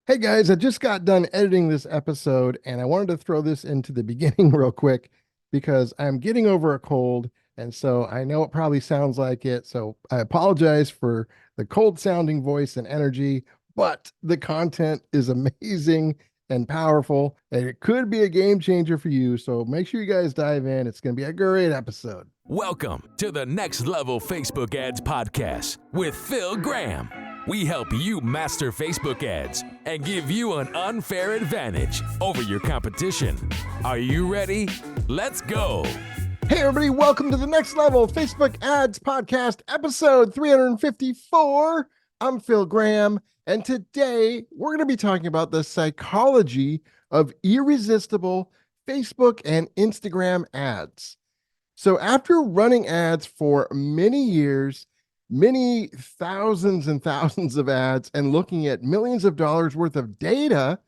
Hey guys, I just got done editing this episode and I wanted to throw this into the beginning real quick because I'm getting over a cold. And so I know it probably sounds like it. So I apologize for the cold sounding voice and energy, but the content is amazing and powerful. And it could be a game changer for you. So make sure you guys dive in. It's going to be a great episode. Welcome to the Next Level Facebook Ads Podcast with Phil Graham. We help you master Facebook ads and give you an unfair advantage over your competition. Are you ready? Let's go. Hey everybody, welcome to the Next Level Facebook Ads Podcast, episode 354. I'm Phil Graham, and today we're going to be talking about the psychology of irresistible Facebook and Instagram ads. So after running ads for many years, many thousands and thousands of ads, and looking at millions of dollars worth of data,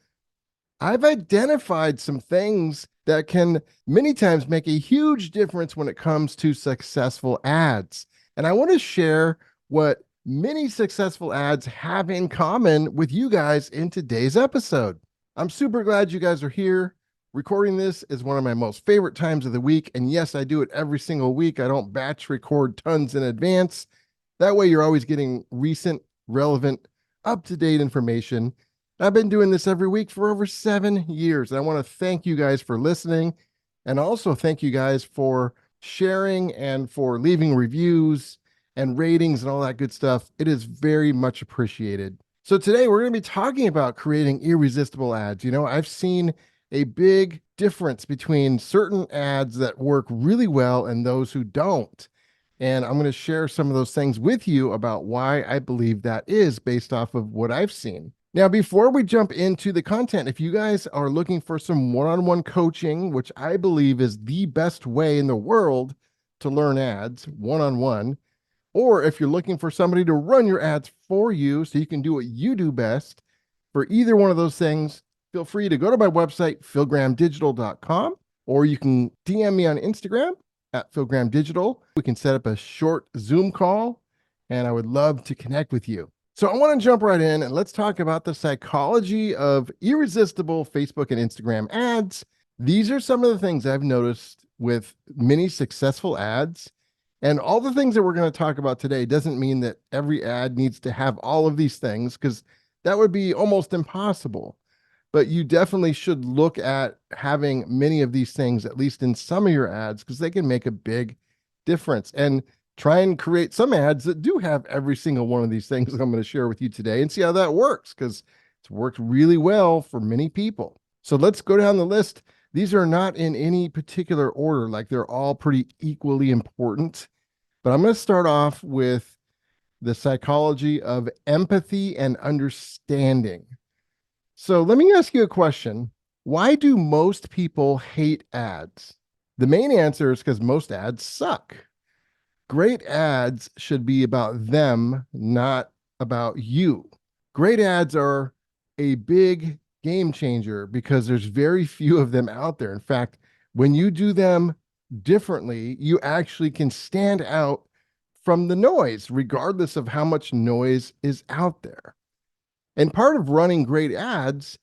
I've identified some things that can many times make a huge difference when it comes to successful ads. And I want to share what many successful ads have in common with you guys in today's episode. I'm super glad you guys are here. Recording this is one of my most favorite times of the week. And yes, I do it every single week. I don't batch record tons in advance. That way you're always getting recent, relevant, up-to-date information. I've been doing this every week for over 7 years. And I want to thank you guys for listening, and also thank you guys for sharing and for leaving reviews and ratings and all that good stuff. It is very much appreciated. So today we're going to be talking about creating irresistible ads. You know, I've seen a big difference between certain ads that work really well and those who don't. And I'm going to share some of those things with you about why I believe that is based off of what I've seen. Now, before we jump into the content, if you guys are looking for some one-on-one coaching, which I believe is the best way in the world to learn ads, one-on-one, or if you're looking for somebody to run your ads for you so you can do what you do best, for either one of those things, feel free to go to my website, philgrahamdigital.com, or you can DM me on Instagram at philgrahamdigital. We can set up a short Zoom call, and I would love to connect with you. So I want to jump right in and let's talk about the psychology of irresistible Facebook and Instagram ads. These are some of the things I've noticed with many successful ads. And all the things that we're going to talk about today doesn't mean that every ad needs to have all of these things, because that would be almost impossible. But you definitely should look at having many of these things, at least in some of your ads, because they can make a big difference. And try and create some ads that do have every single one of these things I'm going to share with you today and see how that works, because it's worked really well for many people. So let's go down the list. These are not in any particular order, like they're all pretty equally important. But I'm going to start off with the psychology of empathy and understanding. So let me ask you a question. Why do most people hate ads? The main answer is because most ads suck. Great ads should be about them, not about you. Great ads are a big game changer because there's very few of them out there. In fact, when you do them differently, you actually can stand out from the noise, regardless of how much noise is out there. And part of running great ads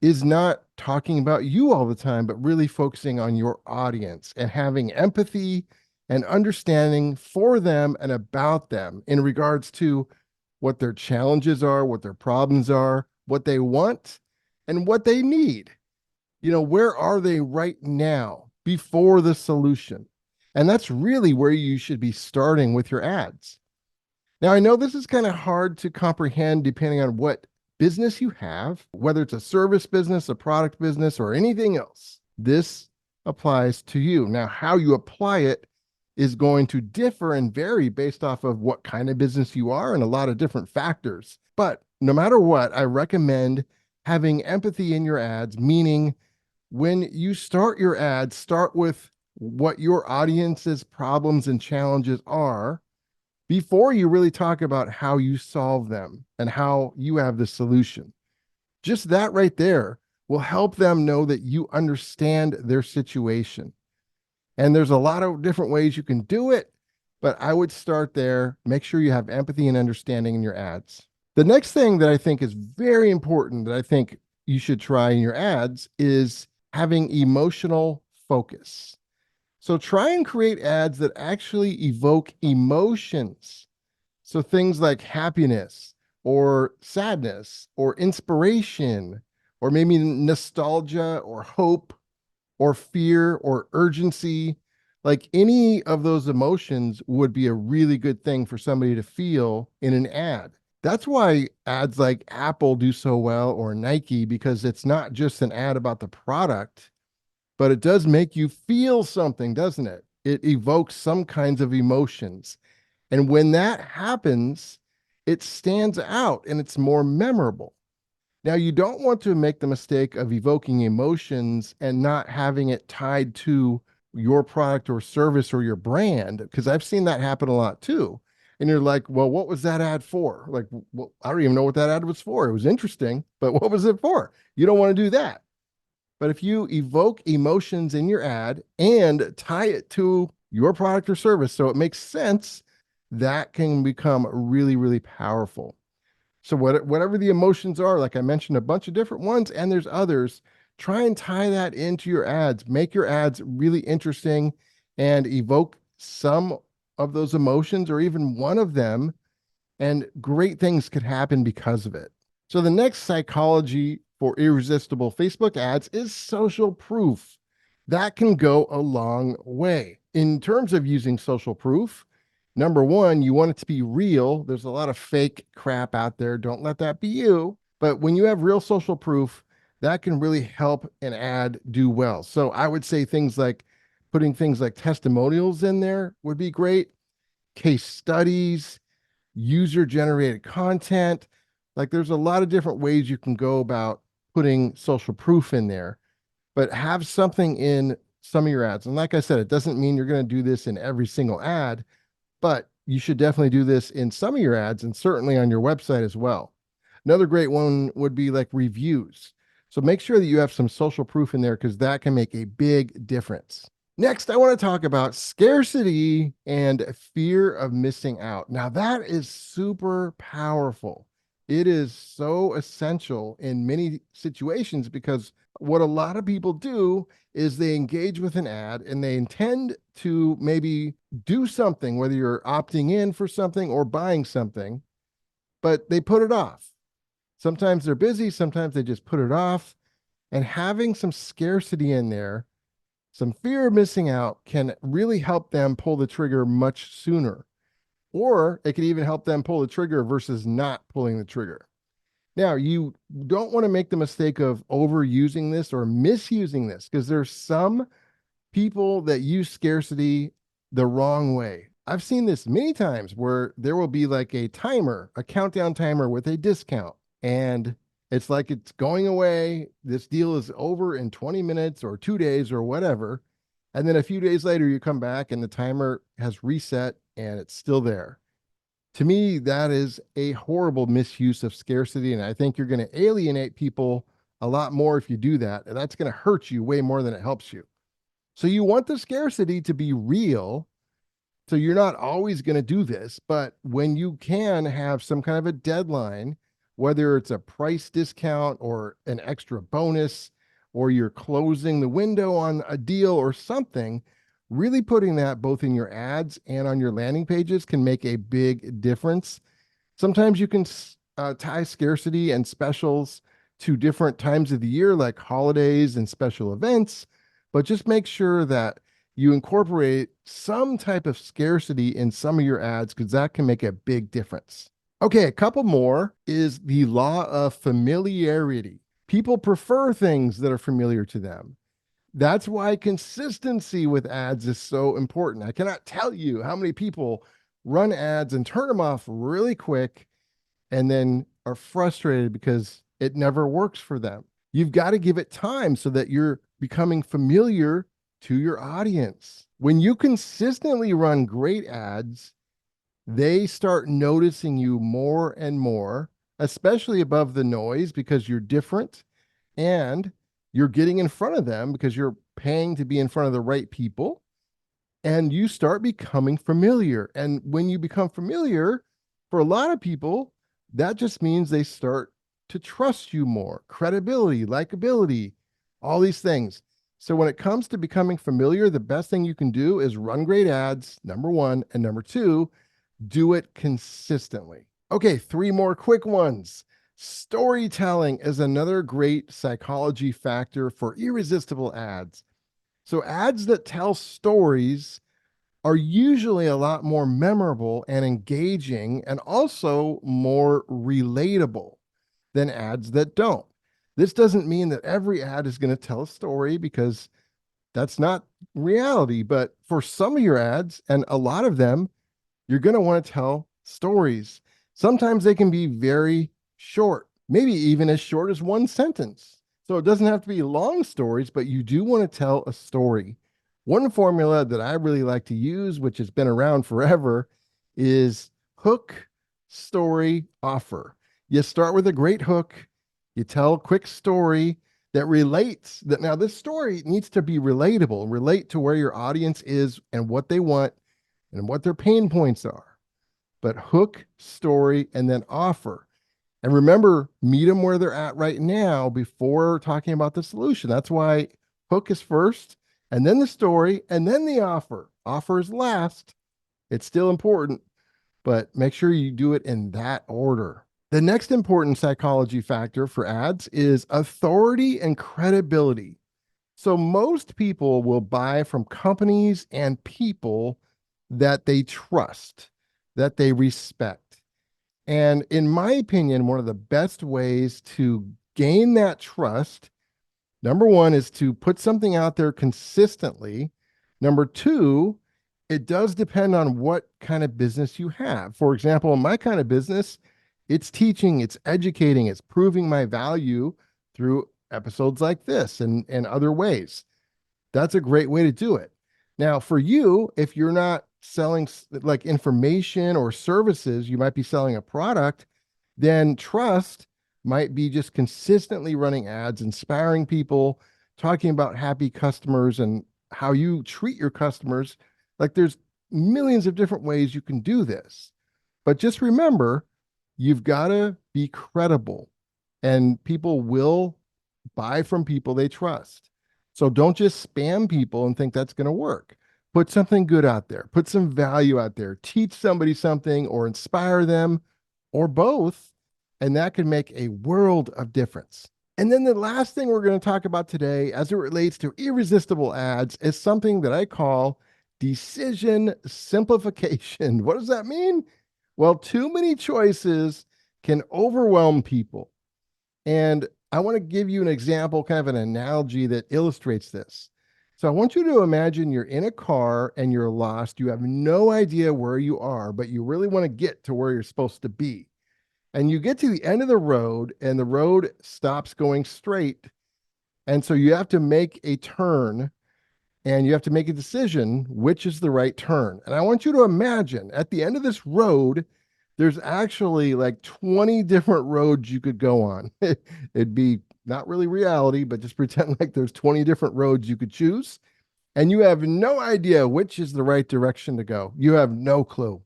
is not talking about you all the time, but really focusing on your audience and having empathy and understanding for them and about them in regards to what their challenges are, what their problems are, what they want, and what they need. You know, where are they right now before the solution? And that's really where you should be starting with your ads. Now, I know this is kind of hard to comprehend depending on what business you have, whether it's a service business, a product business, or anything else. This applies to you. Now, how you apply it is going to differ and vary based off of what kind of business you are and a lot of different factors. But no matter what, I recommend having empathy in your ads, meaning when you start your ads, start with what your audience's problems and challenges are before you really talk about how you solve them and how you have the solution. Just that right there will help them know that you understand their situation. And there's a lot of different ways you can do it, but I would start there. Make sure you have empathy and understanding in your ads. The next thing that I think is very important that I think you should try in your ads is having emotional focus. So try and create ads that actually evoke emotions. So things like happiness or sadness or inspiration or maybe nostalgia or hope or fear or urgency, like any of those emotions would be a really good thing for somebody to feel in an ad. That's why ads like Apple do so well or Nike, because it's not just an ad about the product, but it does make you feel something, doesn't it? It evokes some kinds of emotions. And when that happens, it stands out and it's more memorable. Now, you don't want to make the mistake of evoking emotions and not having it tied to your product or service or your brand, because I've seen that happen a lot too. And you're like, well, what was that ad for? Like, well, I don't even know what that ad was for. It was interesting, but what was it for? You don't want to do that. But if you evoke emotions in your ad and tie it to your product or service so it makes sense, that can become really, really powerful. So whatever the emotions are, like I mentioned, a bunch of different ones, and there's others, try and tie that into your ads. Make your ads really interesting and evoke some of those emotions or even one of them, and great things could happen because of it. So the next psychology for irresistible Facebook ads is social proof. That can go a long way. In terms of using social proof, number one, you want it to be real. There's a lot of fake crap out there. Don't let that be you. But when you have real social proof, that can really help an ad do well. So I would say things like putting things like testimonials in there would be great, case studies, user generated content. Like there's a lot of different ways you can go about putting social proof in there, but have something in some of your ads. And like I said, it doesn't mean you're going to do this in every single ad, but you should definitely do this in some of your ads and certainly on your website as well. Another great one would be like reviews. So make sure that you have some social proof in there because that can make a big difference. Next, I want to talk about scarcity and fear of missing out. Now, that is super powerful. It is so essential in many situations because what a lot of people do is they engage with an ad and they intend to maybe do something, whether you're opting in for something or buying something, but they put it off. Sometimes they're busy, sometimes they just put it off. And having some scarcity in there, some fear of missing out, can really help them pull the trigger much sooner. Or it could even help them pull the trigger versus not pulling the trigger. Now, you don't want to make the mistake of overusing this or misusing this because there's some people that use scarcity the wrong way. I've seen this many times where there will be like a timer, a countdown timer with a discount, and it's like it's going away. This deal is over in 20 minutes or 2 days or whatever. And then a few days later, you come back and the timer has reset and it's still there. To me, that is a horrible misuse of scarcity. And I think you're going to alienate people a lot more if you do that. And that's going to hurt you way more than it helps you. So you want the scarcity to be real. So you're not always going to do this, but when you can have some kind of a deadline, whether it's a price discount or an extra bonus, or you're closing the window on a deal or something, really putting that both in your ads and on your landing pages can make a big difference. Sometimes you can tie scarcity and specials to different times of the year, like holidays and special events, but just make sure that you incorporate some type of scarcity in some of your ads because that can make a big difference. Okay, a couple more is the law of familiarity. People prefer things that are familiar to them. That's why consistency with ads is so important. I cannot tell you how many people run ads and turn them off really quick and then are frustrated because it never works for them. You've got to give it time so that you're becoming familiar to your audience. When you consistently run great ads, they start noticing you more and more, especially above the noise because you're different and you're getting in front of them because you're paying to be in front of the right people, and you start becoming familiar. And when you become familiar, for a lot of people, that just means they start to trust you more. Credibility, likability, all these things. So when it comes to becoming familiar, the best thing you can do is run great ads, number one, and number two, do it consistently. Okay, three more quick ones. Storytelling is another great psychology factor for irresistible ads. So ads that tell stories are usually a lot more memorable and engaging and also more relatable than ads that don't. This doesn't mean that every ad is going to tell a story, because that's not reality. But for some of your ads, and a lot of them, you're going to want to tell stories. Sometimes they can be very short, maybe even as short as one sentence. So it doesn't have to be long stories, but you do want to tell a story. One formula that I really like to use, which has been around forever, is hook, story, offer. You start with a great hook, you tell a quick story that relates. That now this story needs to be relatable, relate to where your audience is and what they want and what their pain points are. But hook, story, and then offer. And remember, meet them where they're at right now before talking about the solution. That's why hook is first, and then the story, and then the offer. Offer is last. It's still important, but make sure you do it in that order. The next important psychology factor for ads is authority and credibility. So most people will buy from companies and people that they trust, that they respect. And in my opinion, one of the best ways to gain that trust, number one, is to put something out there consistently. Number two, it does depend on what kind of business you have. For example, in my kind of business, it's teaching, it's educating, it's proving my value through episodes like this and other ways. That's a great way to do it. Now, for you, if you're not selling like information or services, you might be selling a product, then trust might be just consistently running ads, inspiring people, talking about happy customers and how you treat your customers. Like there's millions of different ways you can do this. But just remember, you've got to be credible, and people will buy from people they trust. So don't just spam people and think that's going to work. Put something good out there, put some value out there, teach somebody something or inspire them or both. And that can make a world of difference. And then the last thing we're going to talk about today, as it relates to irresistible ads, is something that I call decision simplification. What does that mean? Well, too many choices can overwhelm people. And I want to give you an example, kind of an analogy that illustrates this. So I want you to imagine you're in a car and you're lost. You have no idea where you are, but you really want to get to where you're supposed to be. And you get to the end of the road and the road stops going straight. And so you have to make a turn and you have to make a decision which is the right turn. And I want you to imagine at the end of this road, there's actually like 20 different roads you could go on. It'd be not really reality, but just pretend like there's 20 different roads you could choose. And you have no idea which is the right direction to go. You have no clue.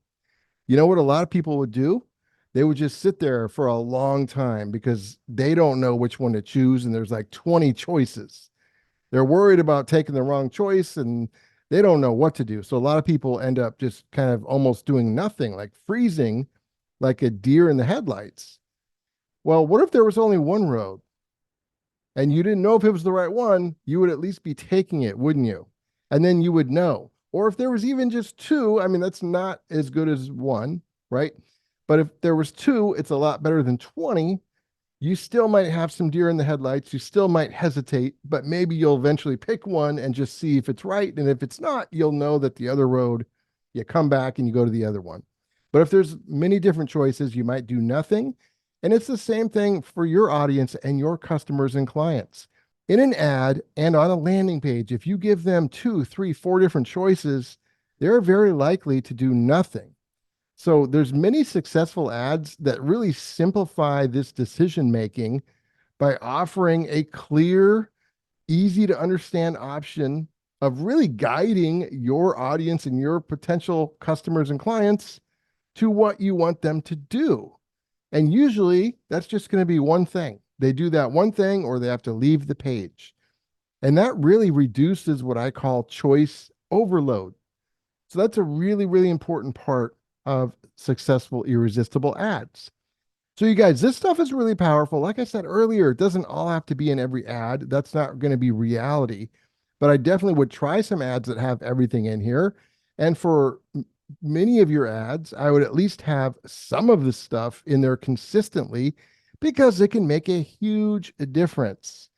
You know what a lot of people would do? They would just sit there for a long time because they don't know which one to choose. And there's like 20 choices. They're worried about taking the wrong choice and they don't know what to do. So a lot of people end up just kind of almost doing nothing, like freezing like a deer in the headlights. Well, what if there was only one road and you didn't know if it was the right one? You would at least be taking it, wouldn't you? And then you would know. Or if there was even just two, I mean, that's not as good as one, right? But if there was two, it's a lot better than 20. You still might have some deer in the headlights. You still might hesitate, but maybe you'll eventually pick one and just see if it's right. And if it's not, you'll know that the other road, you come back and you go to the other one. But if there's many different choices, you might do nothing. And it's the same thing for your audience and your customers and clients. In an ad and on a landing page, if you give them 2, 3, 4 different choices, they're very likely to do nothing. So there's many successful ads that really simplify this decision making by offering a clear, easy to understand option of really guiding your audience and your potential customers and clients to what you want them to do. And usually that's just going to be one thing. They do that one thing or they have to leave the page. And that really reduces what I call choice overload. So that's a really, really important part of successful irresistible ads. So you guys, this stuff is really powerful. Like I said earlier, it doesn't all have to be in every ad. That's not going to be reality. But I definitely would try some ads that have everything in here. And for many of your ads, I would at least have some of the stuff in there consistently because it can make a huge difference.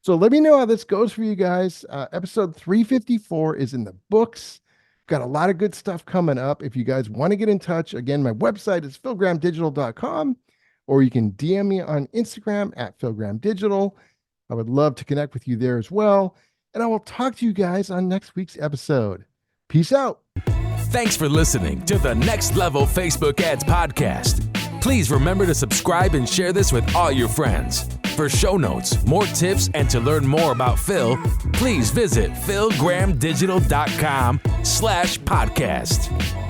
So let me know how this goes for you guys. Episode 354 is in the books. Got a lot of good stuff coming up. If you guys want to get in touch, again, my website is philgrahamdigital.com, or you can DM me on Instagram at philgrahamdigital. I would love to connect with you there as well. And I will talk to you guys on next week's episode. Peace out. Thanks for listening to the Next Level Facebook Ads Podcast. Please remember to subscribe and share this with all your friends. For show notes, more tips, and to learn more about Phil, please visit philgrahamdigital.com/podcast.